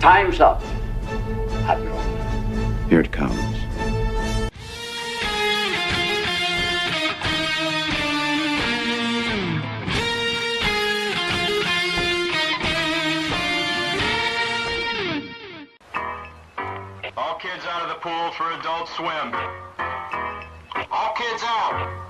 Time's up, Admiral. Here it comes. All kids out of the pool for Adult Swim. All kids out.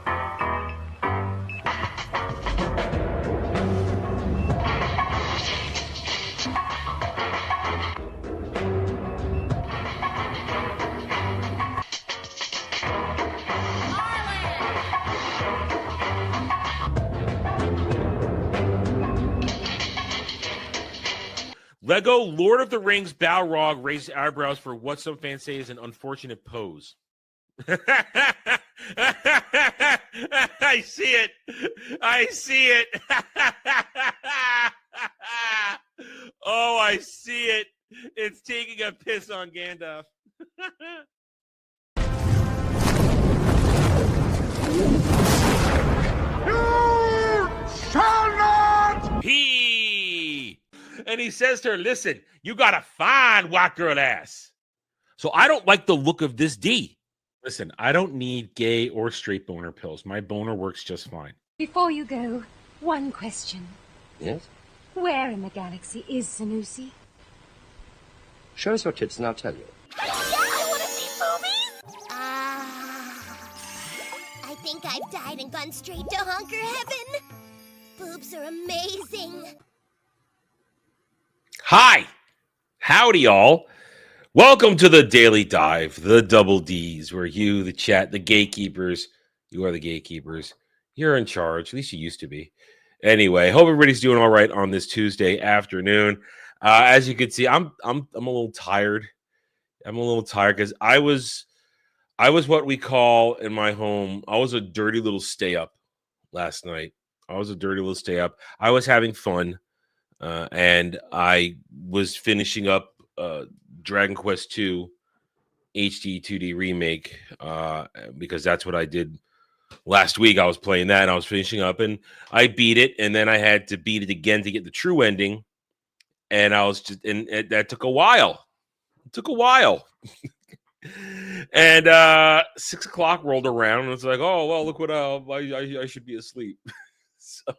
Lego Lord of the Rings Balrog raised eyebrows for what some fans say is an unfortunate pose. I see it. I see it. Oh, I see it. It's taking a piss on Gandalf. You shall not! Pee. And he says to her, listen, you got a fine white girl ass. So I don't like the look of this D. Listen, I don't need gay or straight boner pills. My boner works just fine. Before you go, one question. Yes? Where in the galaxy is Sanusi? Show us your tits and I'll tell you. Yeah, I want to see boobies! I think I've died and gone straight to honker heaven. Boobs are amazing. Hi. Howdy, y'all. Welcome to the Daily Dive, the Double Ds, where you, the chat, the gatekeepers, you are the gatekeepers. You're in charge. At least you used to be. Anyway, hope everybody's doing all right on this Tuesday afternoon. As you can see, I'm a little tired. I'm a little tired because I was what we call in my home. I was a dirty little stay up last night. I was having fun, and I was finishing up Dragon Quest II HD 2D remake because that's what I did last week. I was playing that and I was finishing up and I beat it, and then I had to beat it again to get the true ending, and that took a while. It took a while. And 6 o'clock rolled around and it's like, oh well, look what I should be asleep. So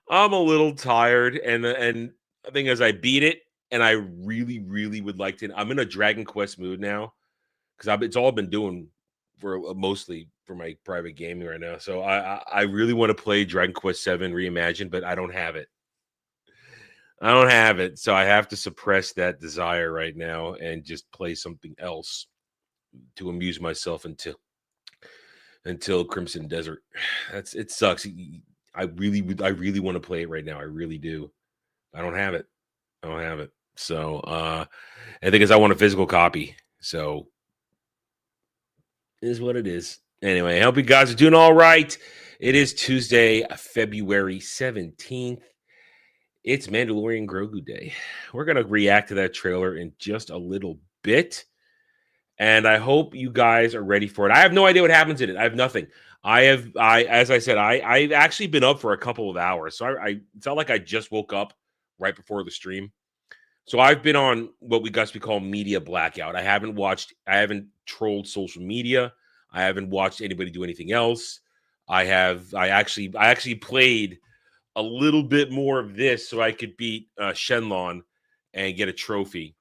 I'm a little tired, and the thing is, I beat it. And I really, really would like to. I'm in a Dragon Quest mood now because it's all I've been doing for mostly for my private gaming right now. So I really want to play Dragon Quest VII Reimagined, but I don't have it. So I have to suppress that desire right now and just play something else to amuse myself until Crimson Desert. It sucks. I really want to play it right now. I really do. I don't have it. So I think I want a physical copy. So it is what it is. Anyway, I hope you guys are doing all right. It is Tuesday, February 17th. It's Mandalorian Grogu Day. We're going to react to that trailer in just a little bit. And I hope you guys are ready for it. I have no idea what happens in it. I have nothing. I've actually been up for a couple of hours. So it's not like I just woke up right before the stream. So I've been on what we call media blackout. I haven't trolled social media. I haven't watched anybody do anything else. I actually played a little bit more of this so I could beat Shenlong and get a trophy.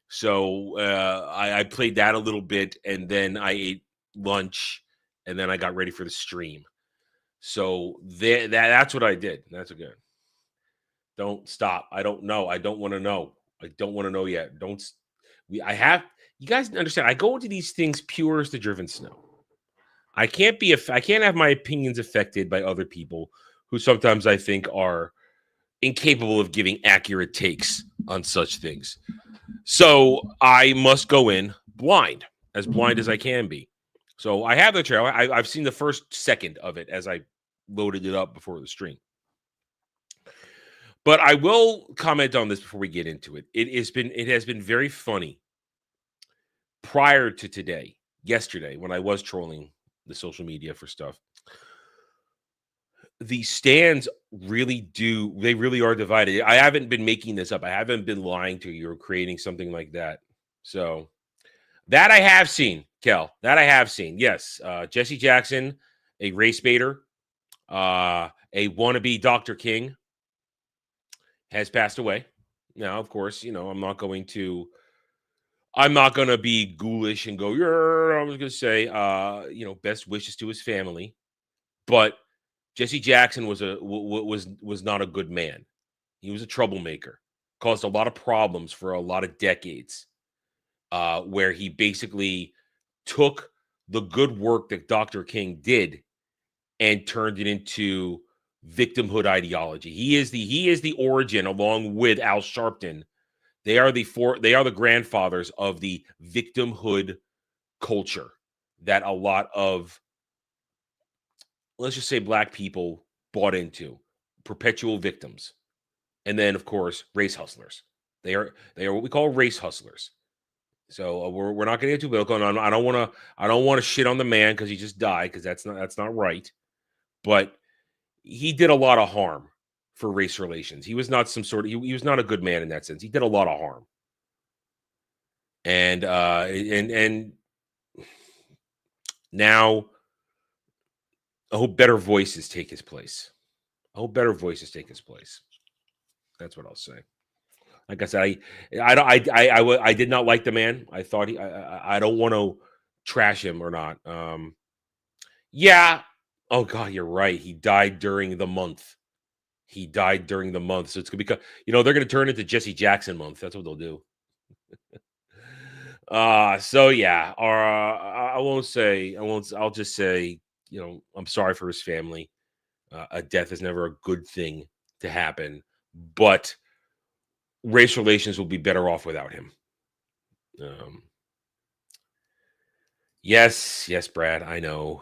So I played that a little bit, and then I ate lunch, and then I got ready for the stream. So that's what I did. That's good. Don't stop. I don't know. I don't want to know. I don't want to know yet. You guys understand. I go into these things pure as the driven snow. I can't have my opinions affected by other people who sometimes I think are incapable of giving accurate takes on such things. So I must go in blind as I can be. So I have the trailer. I've seen the first second of it as I loaded it up before the stream. But I will comment on this before we get into it. It has been very funny prior to yesterday, when I was trolling the social media for stuff. the stands really are divided. I haven't been making this up. I haven't been lying to you or creating something like that. So that I have seen, Kel. That I have seen. Yes. Jesse Jackson, a race baiter, a wannabe Dr. King, has passed away. Now, of course, I'm not going to be ghoulish and go, yeah, I was going to say, best wishes to his family. But Jesse Jackson was not a good man. He was a troublemaker, caused a lot of problems for a lot of decades, where he basically took the good work that Dr. King did and turned it into victimhood ideology. He is the origin, along with Al Sharpton. They are the grandfathers of the victimhood culture that a lot of, let's just say, Black people bought into, perpetual victims. And then, of course, race hustlers. They are what we call race hustlers. So we're not going to get too political. I don't want to shit on the man because he just died, because that's not right. But he did a lot of harm for race relations. He was not he was not a good man in that sense. He did a lot of harm. And now I hope better voices take his place. That's what I'll say. Like I said, I did not like the man. I thought I don't want to trash him or not. Yeah. Oh God, you're right. He died during the month. So it's gonna become, they're gonna turn it to Jesse Jackson month. That's what they'll do. So yeah. I'll just say, I'm sorry for his family. A death is never a good thing to happen, but race relations will be better off without him. Yes, Brad, I know.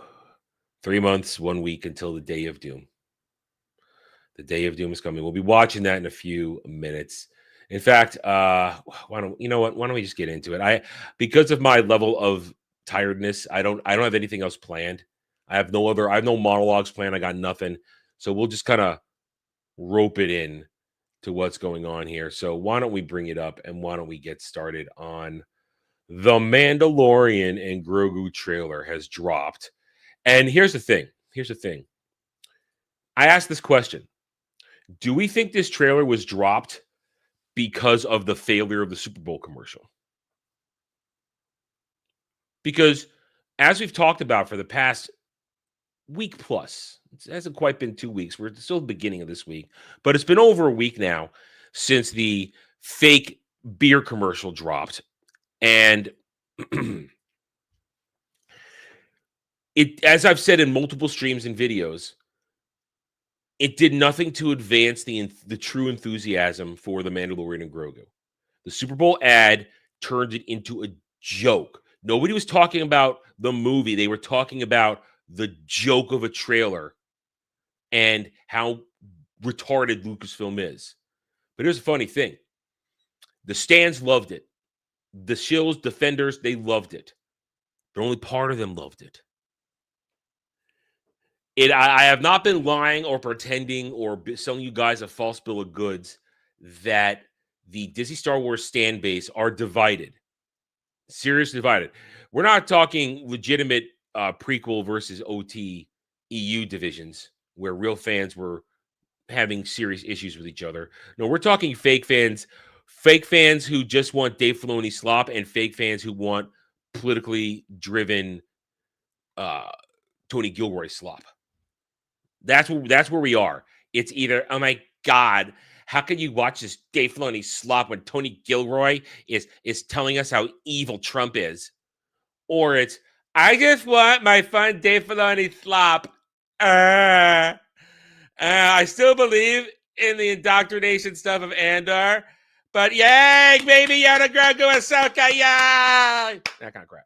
3 months, 1 week until the day of doom. The day of doom is coming. We'll be watching that in a few minutes. In fact, why don't we just get into it? Because of my level of tiredness, I don't have anything else planned. I have no monologues planned. I got nothing. So we'll just kind of rope it in to what's going on here. So why don't we bring it up, and why don't we get started on The Mandalorian and Grogu trailer has dropped. And here's the thing. I asked this question. Do we think this trailer was dropped because of the failure of the Super Bowl commercial? Because as we've talked about for the past week plus, it hasn't quite been 2 weeks. We're still the beginning of this week, but it's been over a week now since the fake beer commercial dropped. And as I've said in multiple streams and videos, it did nothing to advance the true enthusiasm for The Mandalorian and Grogu. The Super Bowl ad turned it into a joke. Nobody was talking about the movie. They were talking about the joke of a trailer and how retarded Lucasfilm is. But here's a funny thing. The stands loved it. The Shills defenders, they loved it. But only part of them loved it. I have not been lying or pretending or selling you guys a false bill of goods that the Disney Star Wars stand base are divided. Seriously divided. We're not talking legitimate prequel versus OT EU divisions where real fans were having serious issues with each other. No, we're talking fake fans who just want Dave Filoni slop, and fake fans who want politically driven Tony Gilroy slop. That's where we are. It's either, oh my God, how can you watch this Dave Filoni slop when Tony Gilroy is telling us how evil Trump is? Or it's, I just want my fun Dave Filoni slop. I still believe in the indoctrination stuff of Andor, but yay, baby Yoda, Grogu, Ahsoka, yay! That kind of crap.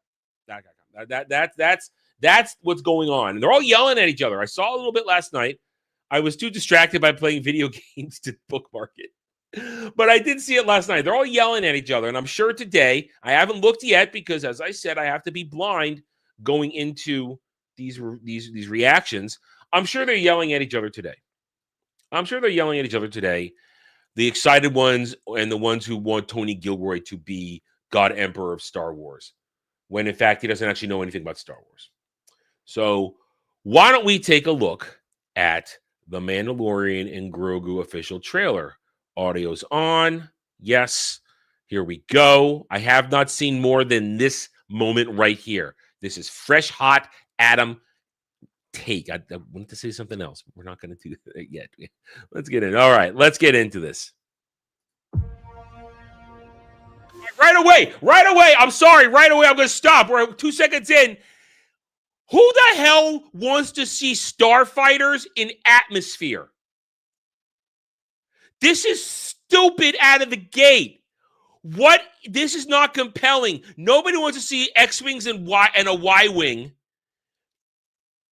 That's what's going on. And they're all yelling at each other. I saw a little bit last night. I was too distracted by playing video games to bookmark it. But I did see it last night. They're all yelling at each other. And I'm sure today, I haven't looked yet because, as I said, I have to be blind going into these reactions. I'm sure they're yelling at each other today. The excited ones and the ones who want Tony Gilroy to be God Emperor of Star Wars, when in fact he doesn't actually know anything about Star Wars. So why don't we take a look at the Mandalorian and Grogu official trailer? Audio's on. Yes, here we go. I have not seen more than this moment right here. This is fresh, hot Adam take. I wanted to say something else, but we're not going to do that yet. Let's get in. All right, let's get into this. Right away. I'm sorry. Right away, I'm going to stop. We're 2 seconds in. Who the hell wants to see starfighters in atmosphere? This is stupid out of the gate. What? This is not compelling. Nobody wants to see X-Wings and a Y-Wing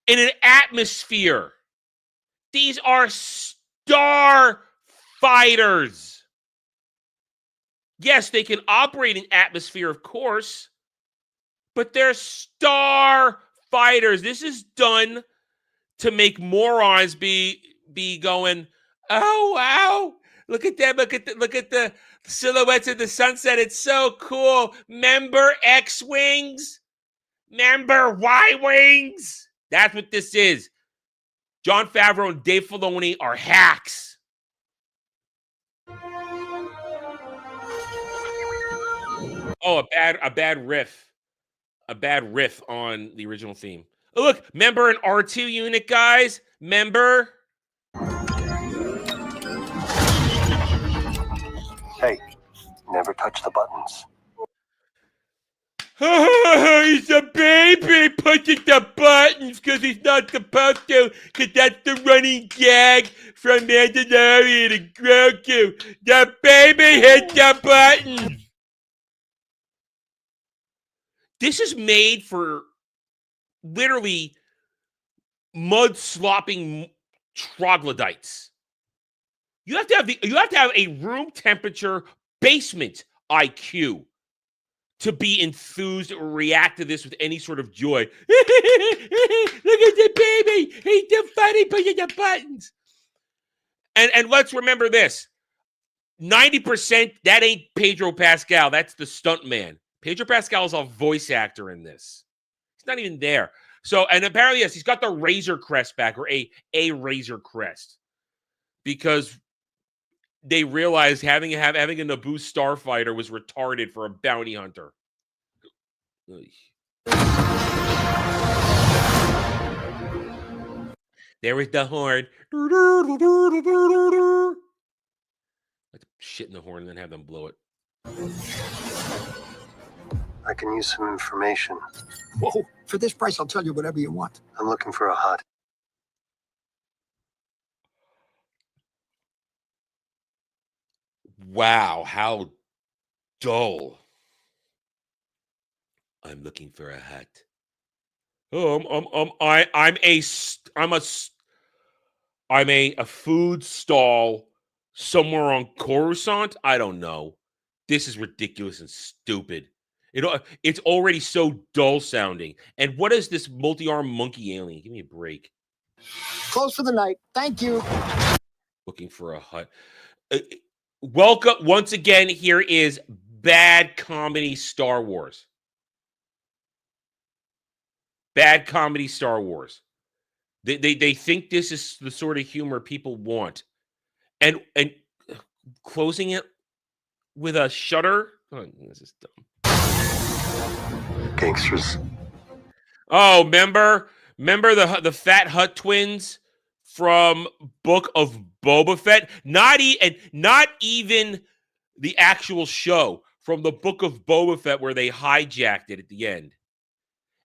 in an atmosphere. These are starfighters. Yes, they can operate in atmosphere, of course, but they're starfighters. This is done to make morons be going, oh wow, look at them, look at the silhouettes of the sunset. It's so cool. Member X-Wings? Member Y-Wings? That's what this is. Jon Favreau and Dave Filoni are hacks. Oh, a bad riff. A bad riff on the original theme. Oh, look, member an R2 unit, guys. Member. Hey, never touch the buttons. He's a baby pushing the buttons because he's not supposed to, because that's the running gag from Mandalorian and Grogu. The baby hits the buttons. This is made for literally mud-slopping troglodytes. You have to have a room temperature basement IQ to be enthused or react to this with any sort of joy. Look at the baby. He's too funny pushing the buttons. And let's remember this. 90%, that ain't Pedro Pascal. That's the stunt man. Pedro Pascal is a voice actor in this. He's not even there. So, and apparently, yes, he's got the Razor Crest back, or a Razor Crest. Because they realized having a Naboo starfighter was retarded for a bounty hunter. There is the horn. Like shit in the horn and then have them blow it. I can use some information. Whoa, for this price, I'll tell you whatever you want. I'm looking for a hut. Wow, how dull. I'm looking for a hut. Oh, I'm a food stall somewhere on Coruscant. I don't know. This is ridiculous and stupid. It's already so dull sounding. And what is this multi-armed monkey alien? Give me a break. Close for the night. Thank you. Looking for a hut. Welcome once again. Here is bad comedy Star Wars. Bad comedy Star Wars. They think this is the sort of humor people want, and closing it with a shutter. Oh, this is dumb. Gangsters. Oh, remember the Fat Hut twins from Book of Boba Fett? Not even the actual show, from the Book of Boba Fett where they hijacked it at the end.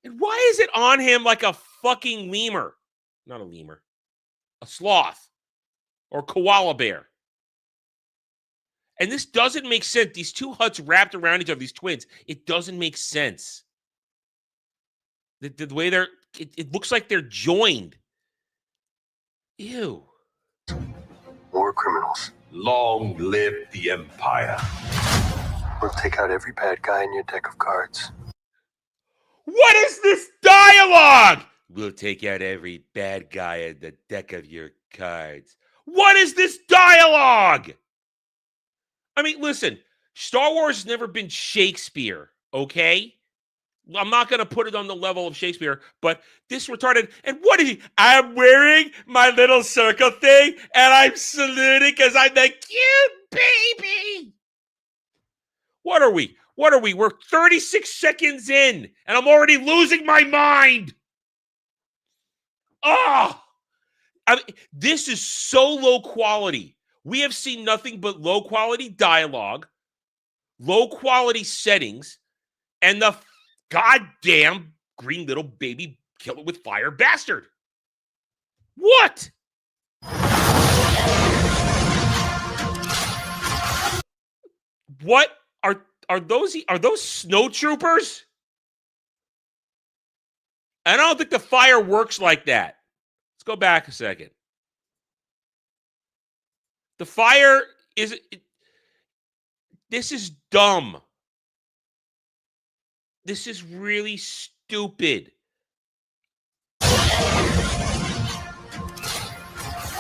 And why is it on him like a fucking lemur? Not a lemur. A sloth. Or koala bear. And this doesn't make sense. These two huts wrapped around each other, these twins. It doesn't make sense. The way it looks like they're joined. Ew. War criminals. Long live the Empire. We'll take out every bad guy in your deck of cards. What is this dialogue? We'll take out every bad guy in the deck of your cards. What is this dialogue? I mean, listen, Star Wars has never been Shakespeare, okay? I'm not going to put it on the level of Shakespeare, but this retarded, and what is he? I'm wearing my little circle thing, and I'm saluting because I'm the cute baby. What are we? What are we? We're 36 seconds in, and I'm already losing my mind. Oh, I mean, this is so low quality. We have seen nothing but low quality dialogue, low quality settings, and the goddamn green little baby kill it with fire bastard. What? What are those snow troopers? I don't think the fire works like that. Let's go back a second. The fire is this is dumb. This is really stupid.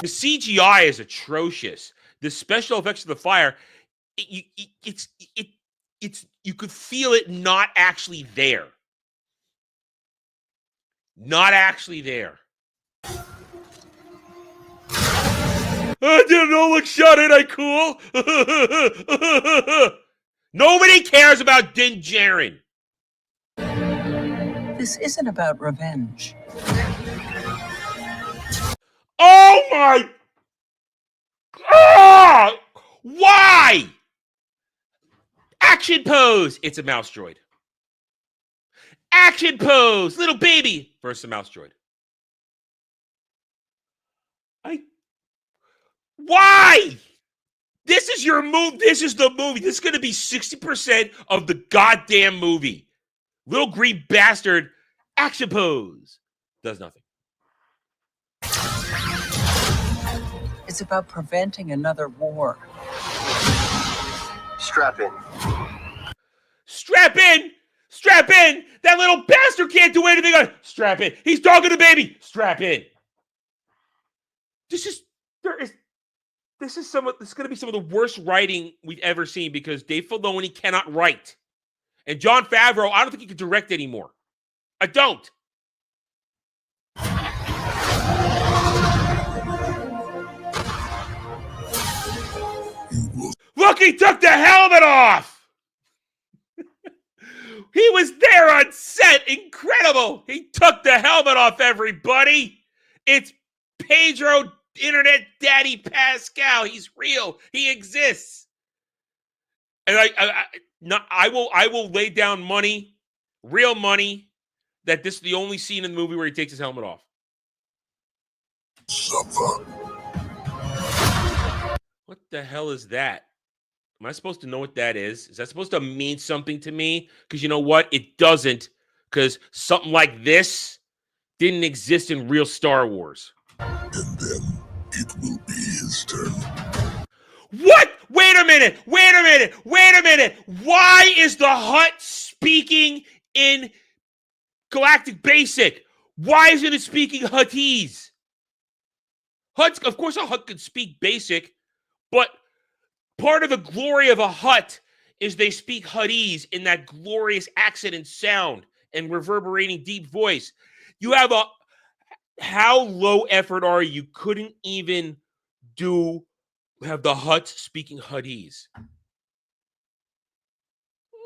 The CGI is atrocious. The special effects of the fire, it's you could feel it not actually there. Not actually there. I didn't know, look, shot it, I cool. Nobody cares about Din Djarin. This isn't about revenge. Oh my! Ah! Why? Action pose. It's a mouse droid. Action pose. Little baby versus a mouse droid. Why? This is your move. This is the movie. This is going to be 60% of the goddamn movie. Little green bastard. Action pose. Does nothing. It's about preventing another war. Strap in. Strap in. Strap in. That little bastard can't do anything. Strap in. He's talking to baby. Strap in. This is going to be some of the worst writing we've ever seen because Dave Filoni cannot write. And Jon Favreau, I don't think he can direct anymore. I don't. Look, he took the helmet off. He was there on set. Incredible. He took the helmet off, everybody. It's Pedro Internet Daddy Pascal. He's real. He exists. And I will lay down money, real money, that this is the only scene in the movie where he takes his helmet off. Suffer. What the hell is that? Am I supposed to know what that is? Is that supposed to mean something to me? Because you know what? It doesn't. Because something like this didn't exist in real Star Wars. And then it will be his turn. What? Wait a minute. Wait a minute. Wait a minute. Why is the Hutt speaking in Galactic Basic? Why isn't it speaking Huttese? Of course, a Hutt could speak Basic, but part of the glory of a Hutt is they speak Huttese in that glorious accent and sound and reverberating deep voice. You have how low effort are you? Couldn't even have the Hutt speaking Huttese.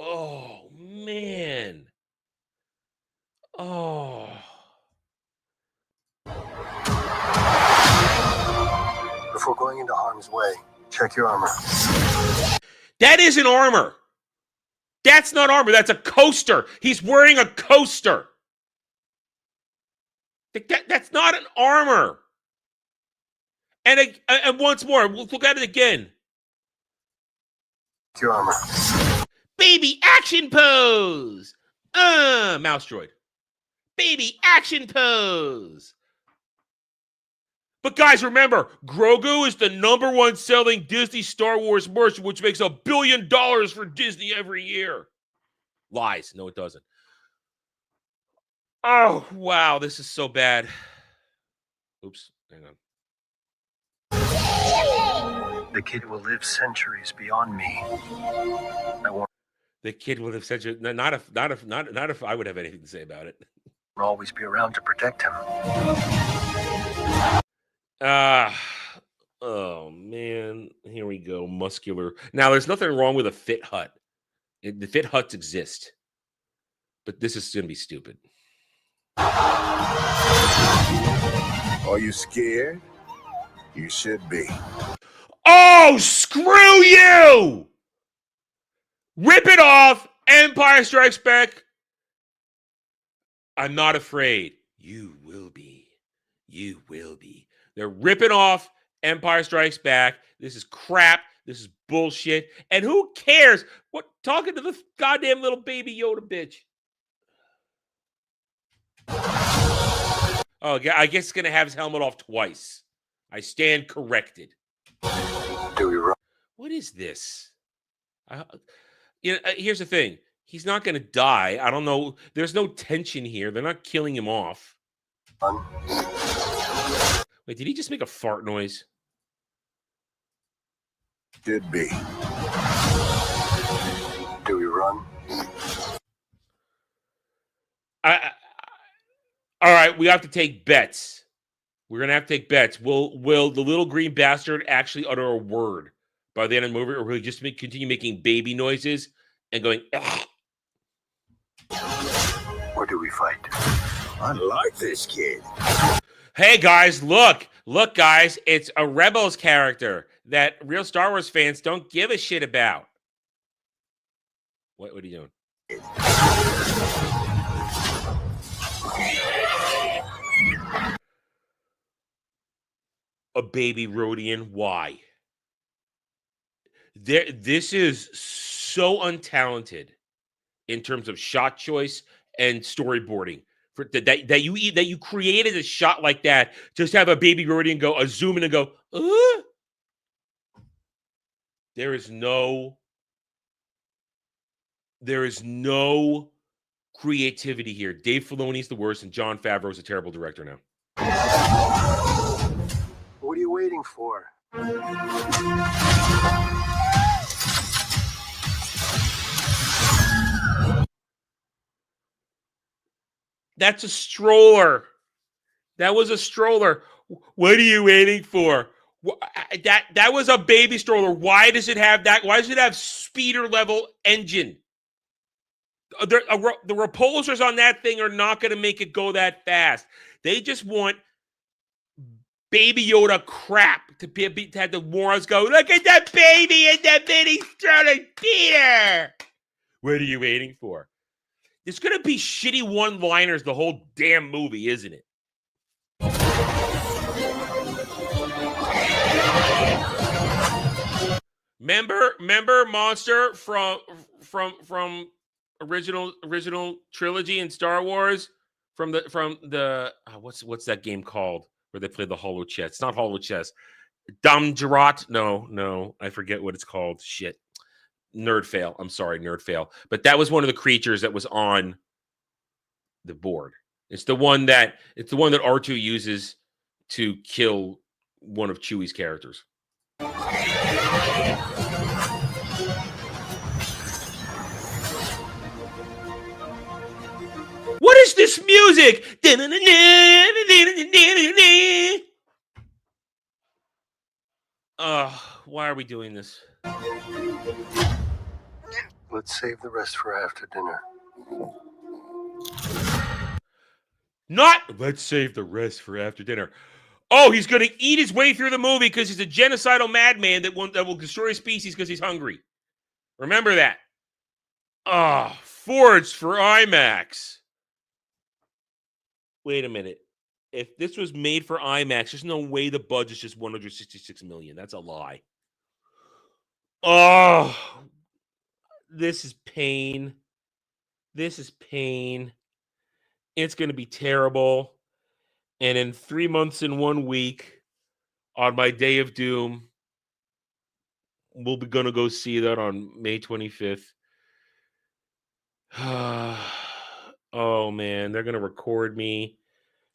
Oh, man. Oh. Before going into harm's way, check your armor. That isn't armor. That's not armor. That's a coaster. He's wearing a coaster. That's not an armor. And once more, we'll look at it again. Check your armor. Baby action pose. Mouse droid. Baby action pose. But guys, remember, Grogu is the #1 selling Disney Star Wars merch, which makes $1 billion for Disney every year. Lies. No, it doesn't. Oh, wow. This is so bad. Oops. Hang on. The kid will live centuries beyond me. I won't The kid would have said, not if I would have anything to say about it. always be around to protect him. Ah, oh man, here we go. Muscular. Now, there's nothing wrong with a fit hut. The fit huts exist, but this is gonna be stupid. Are you scared? You should be. Oh, screw you! Rip it off. Empire Strikes Back. I'm not afraid. You will be. You will be. They're ripping off Empire Strikes Back. This is crap. This is bullshit. And who cares? What talking to the goddamn little baby Yoda bitch? Oh, I guess it's gonna have his helmet off twice. I stand corrected. Do we run? What is this? Here's the thing. He's not gonna die. I don't know. There's no tension here. They're not killing him off. Wait, did he just make a fart noise? Should be. Do we run? All right, we have to take bets. We're gonna have to take bets. Will the little green bastard actually utter a word by the end of the movie, or will he just continue making baby noises and going? Ugh? Or do we fight? I like this kid. Hey guys, look, guys, it's a Rebels character that real Star Wars fans don't give a shit about. What are you doing? A baby Rhodian. Why? This is so untalented in terms of shot choice and storyboarding. That you created a shot like that just to have a baby Rhodian go a zoom in and go. There is no creativity here. Dave Filoni's the worst, and Jon Favreau's a terrible director now. What are you waiting for? That's a stroller. That was a stroller. What are you waiting for? That was a baby stroller. Why does it have that? Why does it have speeder level engine? The repulsors on that thing are not going to make it go that fast. They just want Baby Yoda crap to have the morons go, look at that baby in the mini stroller, Peter. What are you waiting for? It's going to be shitty one-liners the whole damn movie, isn't it? Remember Monster from original trilogy in Star Wars from the what's that game called where they play the holo chess? It's not holo chess. Damjarat? No, I forget what it's called. Shit. Nerd fail. I'm sorry, nerd fail. But that was one of the creatures that was on the board. It's the one that R2 uses to kill one of Chewie's characters. What is this music? Why are we doing this? Let's save the rest for after dinner. Not let's save the rest for after dinner. Oh, he's going to eat his way through the movie because he's a genocidal madman that will destroy his species because he's hungry. Remember that. Forged for IMAX. Wait a minute. If this was made for IMAX, there's no way the budget's just $166 million. That's a lie. Oh, this is pain. This is pain. It's going to be terrible. And in 3 months and 1 week, on my day of doom, we'll be going to go see that on May 25th. Oh man, they're gonna record me.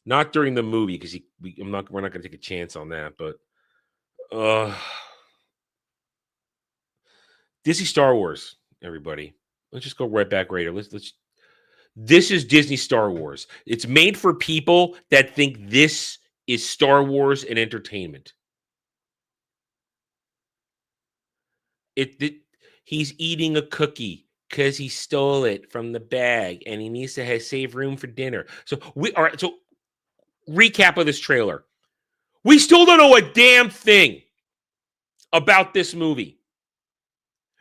Not during the movie because we're not gonna take a chance on that. But Disney Star Wars, everybody. Let's just go right back right here. Let's. This is Disney Star Wars. It's made for people that think this is Star Wars and entertainment. He's eating a cookie because he stole it from the bag and he needs to save room for dinner. So recap of this trailer. We still don't know a damn thing about this movie.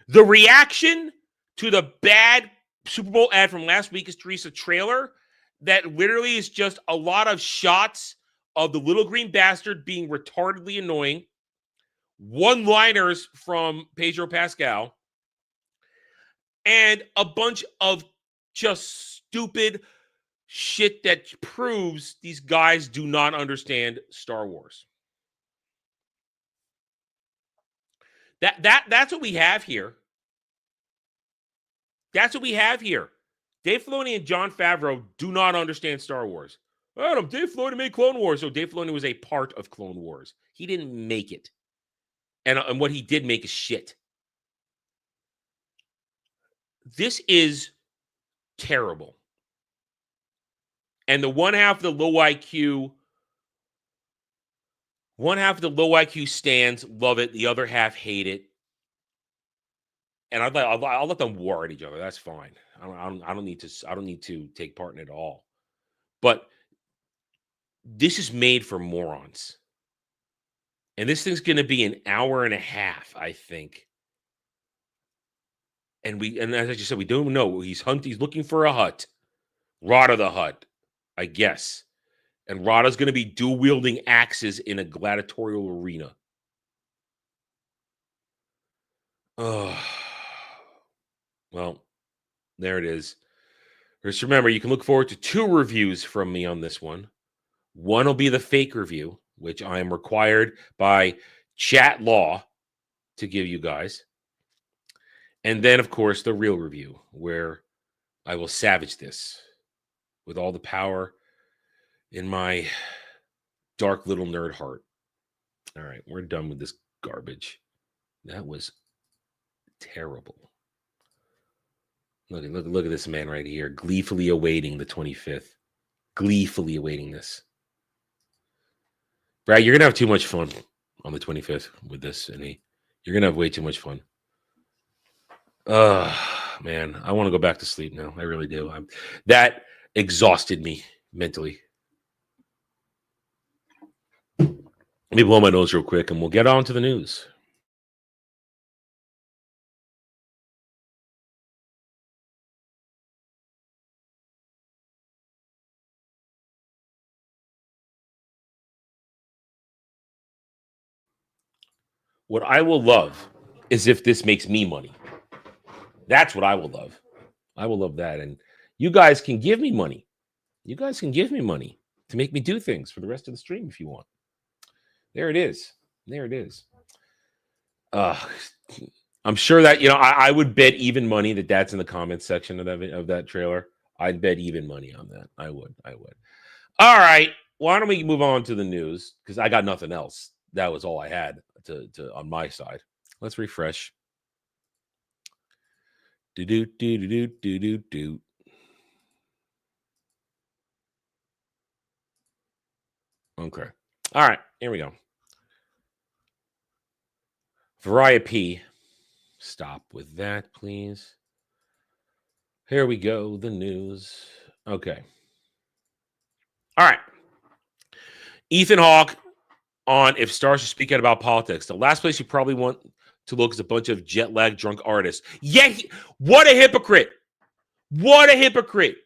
The reaction to the bad Super Bowl ad from last week is Teresa trailer that literally is just a lot of shots of the little green bastard being retardedly annoying, one-liners from Pedro Pascal, and a bunch of just stupid shit that proves these guys do not understand Star Wars. That's what we have here. That's what we have here. Dave Filoni and Jon Favreau do not understand Star Wars. Adam, Dave Filoni made Clone Wars, so Dave Filoni was a part of Clone Wars. He didn't make it. And what he did make is shit. This is terrible. And the one half of the low IQ stands love it. The other half hate it. And I'll let them war at each other. That's fine. I don't need to take part in it at all. But this is made for morons. And this thing's going to be an hour and a half, I think. And as I just said, we don't know. He's looking for a hut. Rada the Hutt, I guess. And Rada's going to be dual-wielding axes in a gladiatorial arena. Oh, well, there it is. Just remember, you can look forward to 2 reviews from me on this one. One will be the fake review, which I am required by chat law to give you guys. And then, of course, the real review, where I will savage this with all the power in my dark little nerd heart. All right, we're done with this garbage. That was terrible. Look at this man right here, gleefully awaiting the 25th. Gleefully awaiting this. Brad, you're going to have too much fun on the 25th with this, and you're going to have way too much fun. Man, I want to go back to sleep now. I really do. That exhausted me mentally. Let me blow my nose real quick, and we'll get on to the news. What I will love is if this makes me money. That's what I will love. I will love that. And you guys can give me money. You guys can give me money to make me do things for the rest of the stream if you want. There it is. There it is. I'm sure that, I would bet even money that that's in the comments section of that trailer. I'd bet even money on that. I would. All right. Why don't we move on to the news? Because I got nothing else. That was all I had to on my side. Let's refresh. Do. Okay. All right. Here we go. Variety P. Stop with that, please. Here we go. The news. Okay. All right. Ethan Hawke on If Stars Should Speak Out About Politics. The last place you probably want to look is a bunch of jet-lagged drunk artists. Yeah, what a hypocrite. What a hypocrite.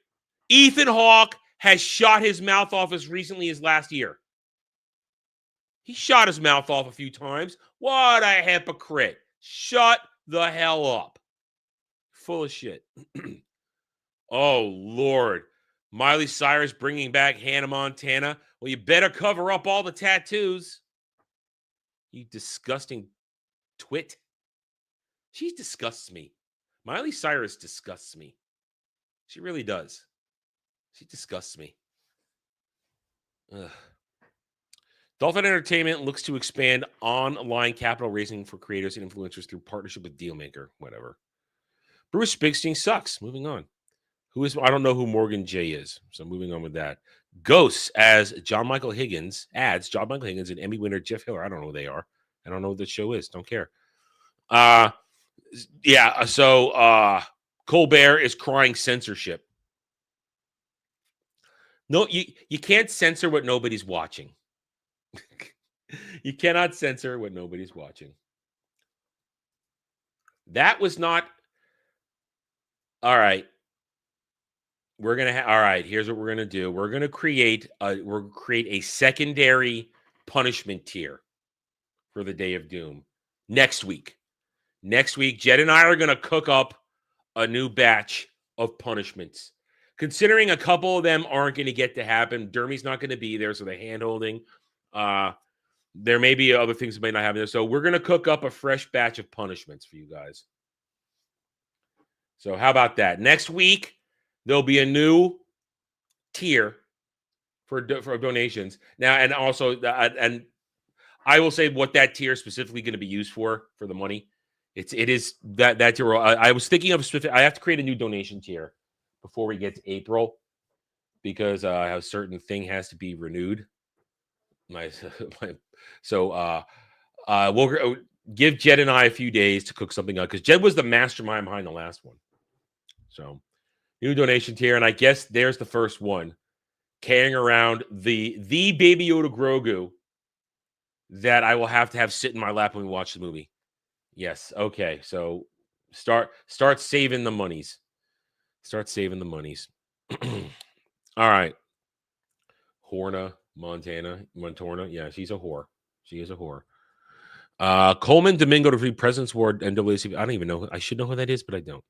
Ethan Hawke has shot his mouth off as recently as last year. He shot his mouth off a few times. What a hypocrite. Shut the hell up. Full of shit. Oh, Lord. Miley Cyrus bringing back Hannah Montana. Well, you better cover up all the tattoos. You disgusting twit. She disgusts me. Miley Cyrus disgusts me. She really does. She disgusts me. Ugh. Dolphin Entertainment looks to expand online capital raising for creators and influencers through partnership with Dealmaker. Whatever. Bruce Springsteen sucks. Moving on. I don't know who Morgan J is. So moving on with that. Ghosts as John Michael Higgins and Emmy winner Jeff Hiller. I don't know who they are. I don't know what the show is. Don't care. So Colbert is crying censorship. No, you can't censor what nobody's watching. You cannot censor what nobody's watching. That was not all right. We're gonna all right. Here's what we're gonna do. We're gonna create a secondary punishment tier for the Day of Doom next week. Next week, Jed and I are gonna cook up a new batch of punishments. Considering a couple of them aren't going to get to happen, Dermy's not going to be there, so the hand holding. There may be other things that may not happen there. So we're going to cook up a fresh batch of punishments for you guys. So how about that? Next week, there'll be a new tier for donations. Now, and also, and I will say what that tier is specifically going to be used for the money. It is that tier. I was thinking of specific. I have to create a new donation tier before we get to April, because a certain thing has to be renewed. So we'll give Jed and I a few days to cook something up, because Jed was the mastermind behind the last one. So new donation tier, and I guess there's the first one, carrying around the Baby Yoda Grogu that I will have sit in my lap when we watch the movie. Yes. Okay. So start saving the monies. Start saving the monies. All right. Montana. Yeah, she's a whore. She is a whore. Coleman Domingo to read President's Award NAACP. I don't even know. I should know who that is, but I don't.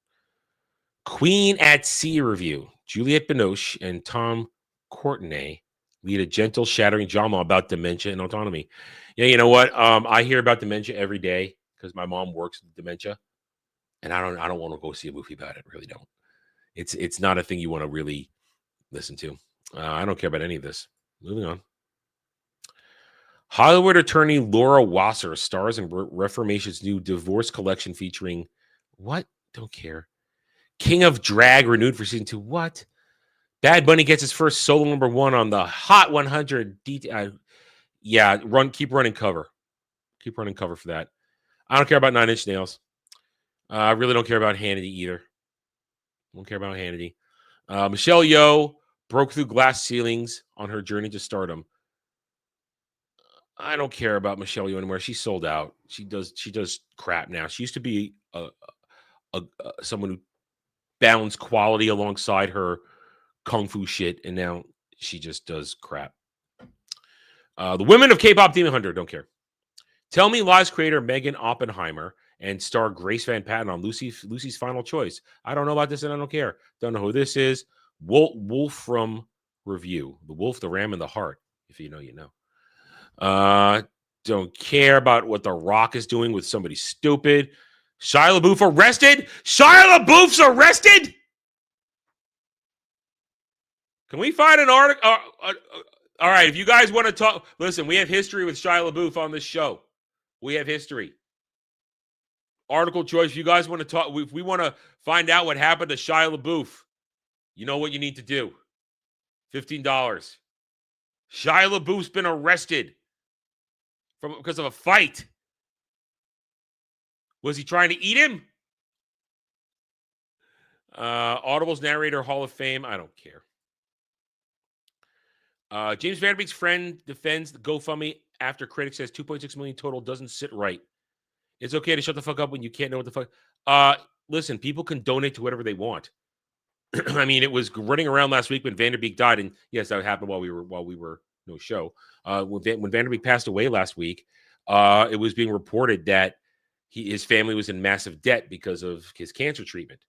Queen at Sea review. Juliette Binoche and Tom Courtenay lead a gentle, shattering drama about dementia and autonomy. Yeah, you know what? I hear about dementia every day because my mom works with dementia, and I don't want to go see a movie about it. Really don't. It's not a thing you want to really listen to. I don't care about any of this. Moving on. Hollywood attorney Laura Wasser stars in Reformation's new divorce collection featuring what? Don't care. King of Drag renewed for season 2. What? Bad Bunny gets his first solo #1 on the Hot 100. Keep running cover. Keep running cover for that. I don't care about 9 Inch Nails. I really don't care about Hannity either. Don't care about Hannity. Michelle Yeoh broke through glass ceilings on her journey to stardom. I don't care about Michelle Yeoh anymore. She's sold out. She does crap now. She used to be someone who balanced quality alongside her kung fu shit, and now she just does crap. The women of K-pop Demon Hunter, don't care. Tell Me Lies creator Megan Oppenheimer and star Grace Van Patten on Lucy's Final Choice. I don't know about this, and I don't care. Don't know who this is. Wolf from Review. The Wolf, the Ram, and the Heart. If you know, you know. Don't care about what The Rock is doing with somebody stupid. Shia LaBeouf arrested? Shia LaBeouf's arrested? Can we find an article? All right, if you guys want to talk, listen, we have history with Shia LaBeouf on this show. We have history. Article choice, if you guys want to talk, if we want to find out what happened to Shia LaBeouf, you know what you need to do. $15. Shia LaBeouf's been arrested because of a fight. Was he trying to eat him? Audible's narrator Hall of Fame. I don't care. James Van Der Beek's friend defends the GoFundMe after critics says 2.6 million total doesn't sit right. It's okay to shut the fuck up when you can't know what the fuck. Listen, people can donate to whatever they want. I mean, it was running around last week when Van Der Beek died, and yes, that happened while we were no show. When Van Der Beek passed away last week, it was being reported that his family was in massive debt because of his cancer treatment.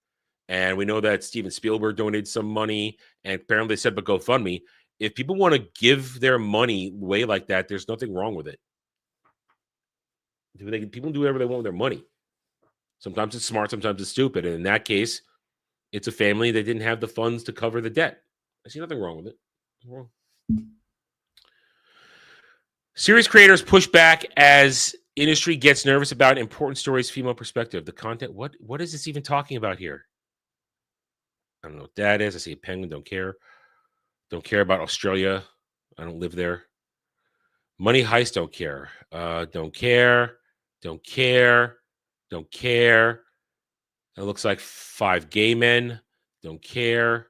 And we know that Steven Spielberg donated some money, and apparently they said, but GoFundMe. If people want to give their money away like that, there's nothing wrong with it. People do whatever they want with their money. Sometimes it's smart, sometimes it's stupid. And in that case, it's a family that didn't have the funds to cover the debt. I see nothing wrong with it. Wrong. Series creators push back as industry gets nervous about important stories, female perspective. The content. What is this even talking about here? I don't know what that is. I see a penguin. Don't care. Don't care about Australia. I don't live there. Money heist. Don't care. Don't care. Don't care. Don't care. It looks like 5 gay men. Don't care.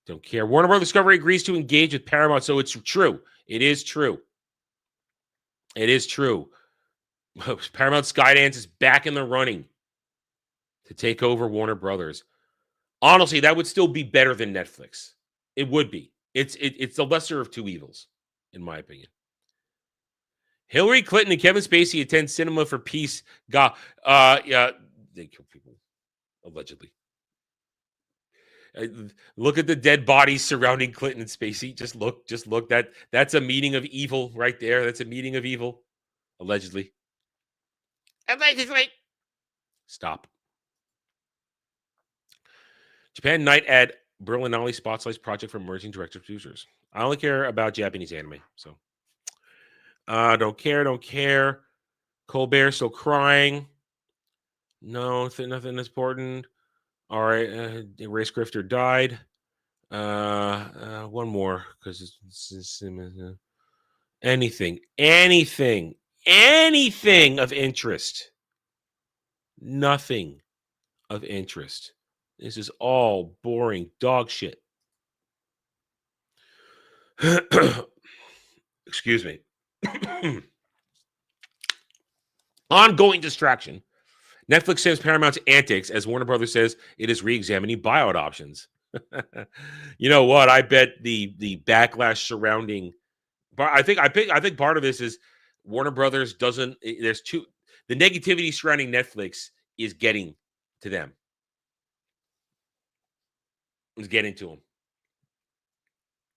Don't care. Warner Bros. Discovery agrees to engage with Paramount. So it's true. It is true. It is true. Paramount Skydance is back in the running to take over Warner Brothers. Honestly, that would still be better than Netflix. It would be. It's the lesser of two evils, in my opinion. Hillary Clinton and Kevin Spacey attend Cinema for Peace. Yeah, they kill people, allegedly. Look at the dead bodies surrounding Clinton and Spacey. Just look. That's a meeting of evil right there. That's a meeting of evil, allegedly. Allegedly. Stop. Japan Night at Berlinale spotlights project for emerging director producers. I only care about Japanese anime, so don't care. Colbert still crying. No, nothing important. All right, Race Grifter died. One more because it's anything of interest. Nothing of interest. This is all boring dog shit. Excuse me. Ongoing distraction. Netflix says Paramount's antics as Warner Brothers says it is re-examining buyout options. You know what? I bet the backlash surrounding, but I think part of this is Warner Brothers doesn't. There's the negativity surrounding Netflix is getting to them. It's getting to them,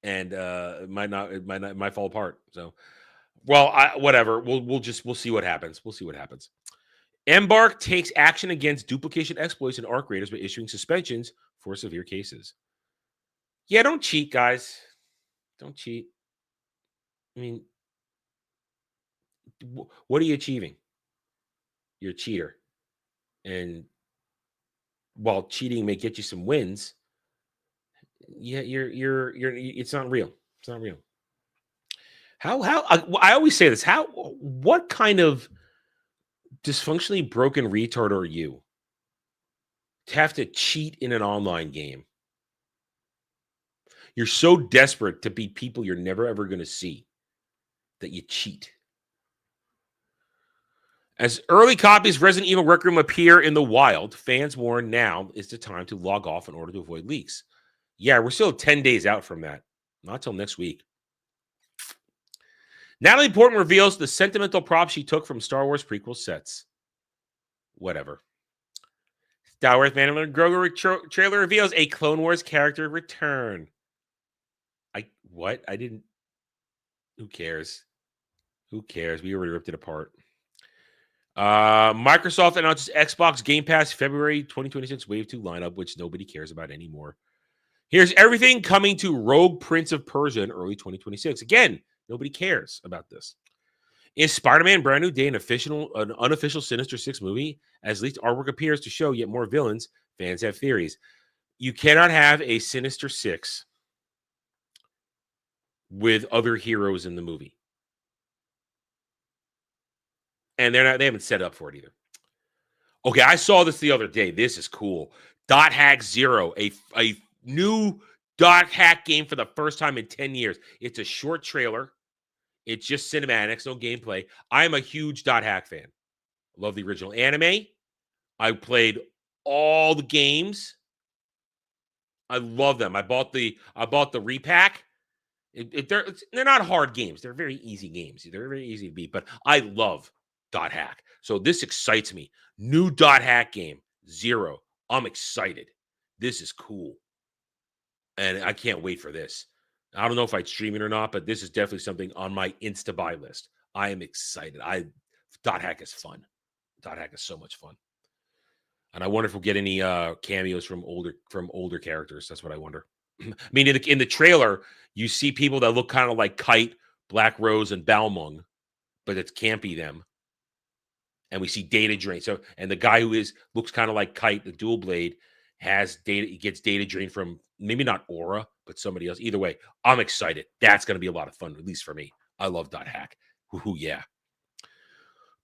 and it might fall apart. So, well, whatever. We'll see what happens. We'll see what happens. Embark takes action against duplication exploits and ARC raiders by issuing suspensions for severe cases. Yeah, don't cheat, guys. Don't cheat. I mean, what are you achieving? You're a cheater. And while cheating may get you some wins, yeah, you're it's not real. It's not real. How I always say this, what kind of dysfunctionally broken retard are you to have to cheat in an online game? You're so desperate to beat people you're never ever going to see that you cheat. As early copies of Resident Evil Rec Room appear in the wild, fans warn now is the time to log off in order to avoid leaks. Yeah, we're still 10 days out from that. Not till next week. Natalie Portman reveals the sentimental props she took from Star Wars prequel sets. Whatever. Star Wars Mandalorian Grogu trailer reveals a Clone Wars character return. I didn't. Who cares? Who cares? We already ripped it apart. Microsoft announces Xbox Game Pass February 2026 Wave 2 lineup, which nobody cares about anymore. Here's everything coming to Rogue Prince of Persia in early 2026. Again, nobody cares about this. Is Spider-Man Brand New Day an unofficial Sinister Six movie? As leaked artwork appears to show yet more villains, fans have theories. You cannot have a Sinister Six with other heroes in the movie. And they haven't set up for it either. Okay, I saw this the other day. This is cool. Dot Hack Zero, a new Dot Hack game for the first time in 10 years. It's a short trailer. It's just cinematics, no gameplay. I'm a huge Dot Hack fan. Love the original anime. I played all the games. I love them. I bought the repack. They're not hard games. They're very easy games. They're very easy to beat, but I love Dot Hack. So this excites me. New Dot Hack game, Zero. I'm excited. This is cool. And I can't wait for this. I don't know if I'd stream it or not, but this is definitely something on my Insta-buy list. I am excited. Dot Hack is fun. Dot Hack is so much fun. And I wonder if we'll get any cameos from older characters. That's what I wonder. I mean, in the trailer, you see people that look kind of like Kite, Black Rose, and Balmung, but it can't be them. And we see data drain. So, and the guy who looks kind of like Kite, the dual blade, has data. He gets data drain from maybe not Aura, but somebody else. Either way, I'm excited. That's going to be a lot of fun, at least for me. I love .hack. Woohoo, yeah.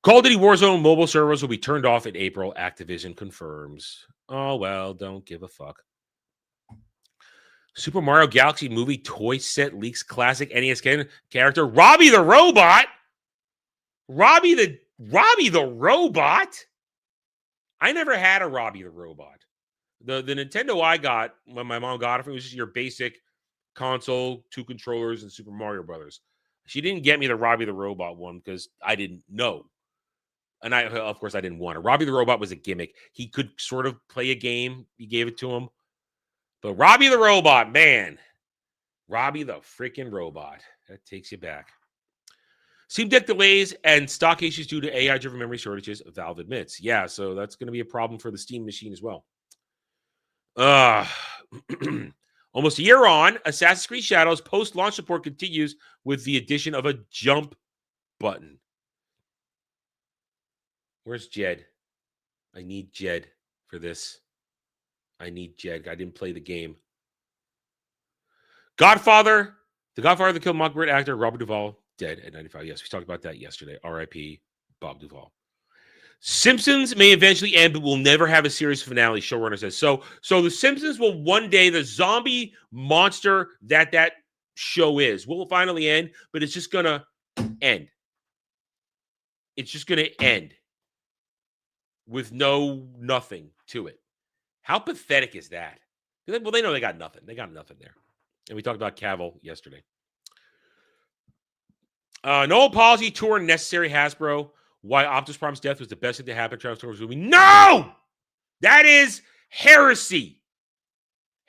Call of Duty Warzone mobile servers will be turned off in April. Activision confirms. Oh, well, don't give a fuck. Super Mario Galaxy movie toy set leaks classic NES character Robbie the Robot. Robbie the Robot? I never had a Robbie the Robot. The Nintendo I got when my mom got it, it was just your basic console, 2 controllers, and Super Mario Brothers. She didn't get me the Robbie the Robot one because I didn't know. And of course, I didn't want it. Robbie the Robot was a gimmick. He could sort of play a game. You gave it to him. But Robbie the Robot, man. Robbie the freaking Robot. That takes you back. Steam Deck delays and stock issues due to AI-driven memory shortages, Valve admits. Yeah, so that's going to be a problem for the Steam machine as well. Almost a year on, Assassin's Creed Shadows post-launch support continues with the addition of a jump button. Where's Jed? I need Jed for this. I need Jed. I didn't play the game. Godfather. The Godfather that killed Mockingbird actor Robert Duvall, dead at 95. Yes, we talked about that yesterday. R.I.P. Bob Duvall. Simpsons may eventually end, but will never have a series finale, showrunner says. So The Simpsons will one day, the zombie monster that show will finally end, but it's just going to end. It's just going to end with nothing to it. How pathetic is that? Well, they know they got nothing. They got nothing there. And we talked about Cavill yesterday. No apology tour necessary, Hasbro. Why Optimus Prime's death was the best thing to happen to Transformers movie. No! That is heresy.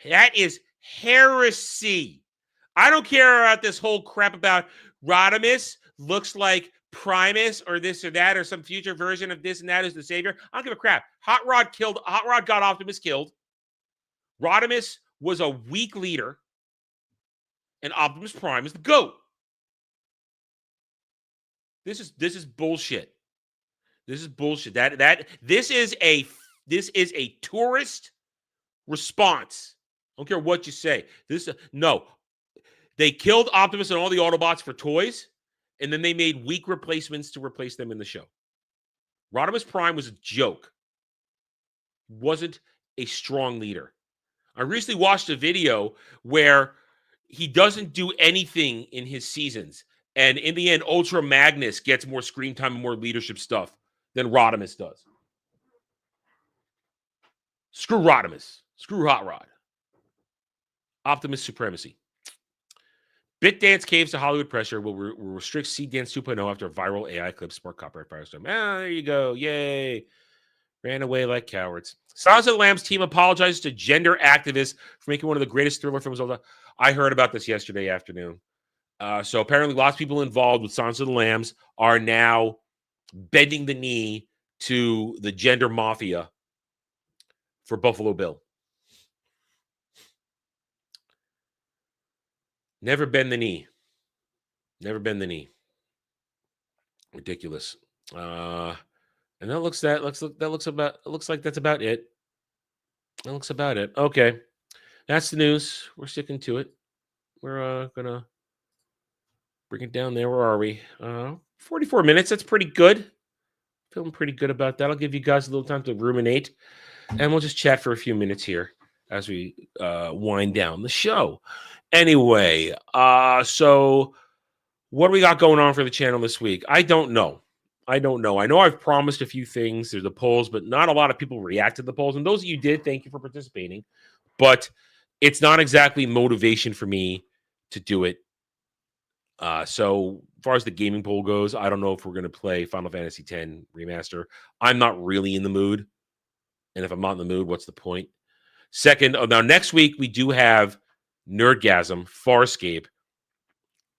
That is heresy. I don't care about this whole crap about Rodimus looks like Primus or this or that or some future version of this and that is the savior. I don't give a crap. Hot Rod got Optimus killed. Rodimus was a weak leader. And Optimus Prime is the GOAT. This is bullshit. This is bullshit. This is a tourist response. I don't care what you say. No. They killed Optimus and all the Autobots for toys, and then they made weak replacements to replace them in the show. Rodimus Prime was a joke. Wasn't a strong leader. I recently watched a video where he doesn't do anything in his seasons. And in the end, Ultra Magnus gets more screen time and more leadership stuff than Rodimus does. Screw Rodimus. Screw Hot Rod. Optimus supremacy. BitDance caves to Hollywood pressure will restrict Seedance 2.0 after a viral AI clip sparked copyright firestorm. There you go. Yay. Ran away like cowards. Silence of the Lambs team apologizes to gender activists for making one of the greatest thriller films of all time. I heard about this yesterday afternoon. So apparently lots of people involved with Silence of the Lambs are now bending the knee to the gender mafia for Buffalo Bill. Never bend the knee. Never bend the knee. Ridiculous. And that looks like that's about it. That looks about it. Okay. That's the news. We're sticking to it. We're gonna bring it down there. Where are we? 44 minutes. That's pretty good. Feeling pretty good about that. I'll give you guys a little time to ruminate, and we'll just chat for a few minutes here as we wind down the show. Anyway, so what do we got going on for the channel this week? I don't know. I know I've promised a few things. There's the polls, but not a lot of people react to the polls. And those of you did, thank you for participating. But it's not exactly motivation for me to do it. So as far as the gaming poll goes, I don't know if we're going to play Final Fantasy X Remaster. I'm not really in the mood. And if I'm not in the mood, what's the point? Second, now next week we do have Nerdgasm, Farscape.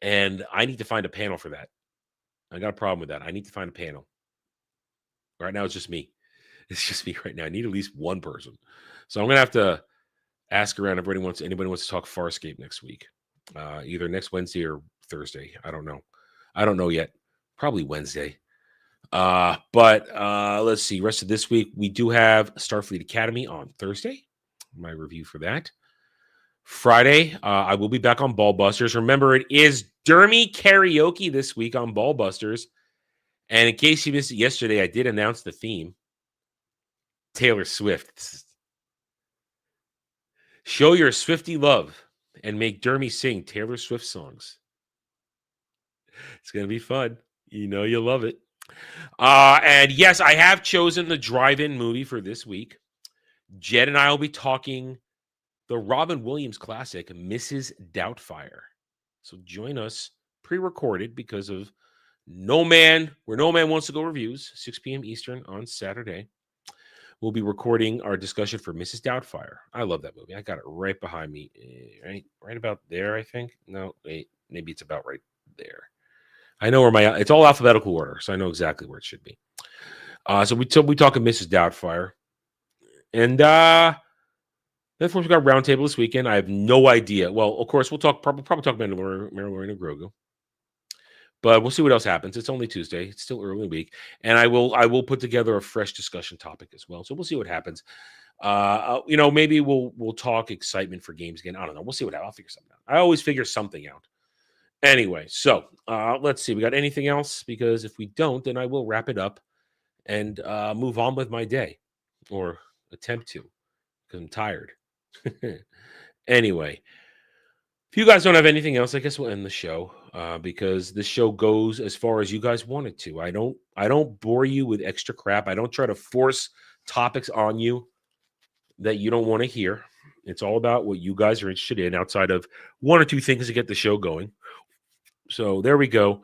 And I need to find a panel for that. I got a problem with that. I need to find a panel. Right now, it's just me. It's just me right now. I need at least one person. So I'm going to have to ask around if anybody wants to talk Farscape next week, either next Wednesday or Thursday. I don't know. I don't know yet. Probably Wednesday. But let's see. Rest of this week, we do have Starfleet Academy on Thursday. My review for that. Friday, I will be back on Ballbusters. Remember, it is Dermy karaoke this week on Ballbusters. And in case you missed it yesterday, I did announce the theme. Taylor Swift. Show your Swiftie love and make Dermy sing Taylor Swift songs. It's going to be fun. You know you'll love it. And yes, I have chosen the drive-in movie for this week. Jed and I will be talking the Robin Williams classic, Mrs. Doubtfire. So join us pre-recorded because of Where No Man Wants to Go reviews, 6 p.m. Eastern on Saturday. We'll be recording our discussion for Mrs. Doubtfire. I love that movie. I got it right behind me. Right about there, I think. No, wait, maybe it's about right there. I know where it's all alphabetical order, so I know exactly where it should be. So we talking Mrs. Doubtfire. And then of course we got Roundtable this weekend. I have no idea. Well, of course, we'll probably talk Mandalorian and Grogu. But we'll see what else happens. It's only Tuesday. It's still early in the week. And I will put together a fresh discussion topic as well. So we'll see what happens. Maybe we'll talk excitement for games again. I don't know. We'll see what happens. I'll figure something out. I always figure something out. Anyway, so let's see. We got anything else? Because if we don't, then I will wrap it up and move on with my day, or attempt to, because I'm tired. Anyway, if you guys don't have anything else, I guess we'll end the show because this show goes as far as you guys want it to. I don't bore you with extra crap. I don't try to force topics on you that you don't want to hear. It's all about what you guys are interested in outside of one or two things to get the show going. So there we go.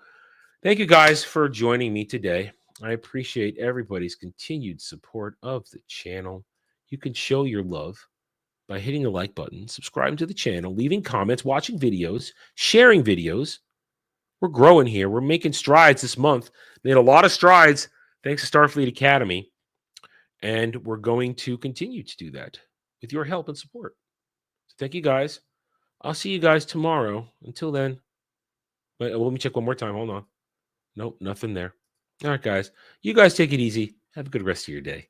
Thank you guys for joining me today. I appreciate everybody's continued support of the channel. You can show your love by hitting the like button, subscribing to the channel, leaving comments, watching videos, sharing videos. We're growing here. We're making strides this month. Made a lot of strides thanks to Starfleet Academy. And we're going to continue to do that with your help and support. So thank you guys. I'll see you guys tomorrow. Until then, wait, let me check one more time. Hold on. Nope, nothing there. All right, guys. You guys take it easy. Have a good rest of your day.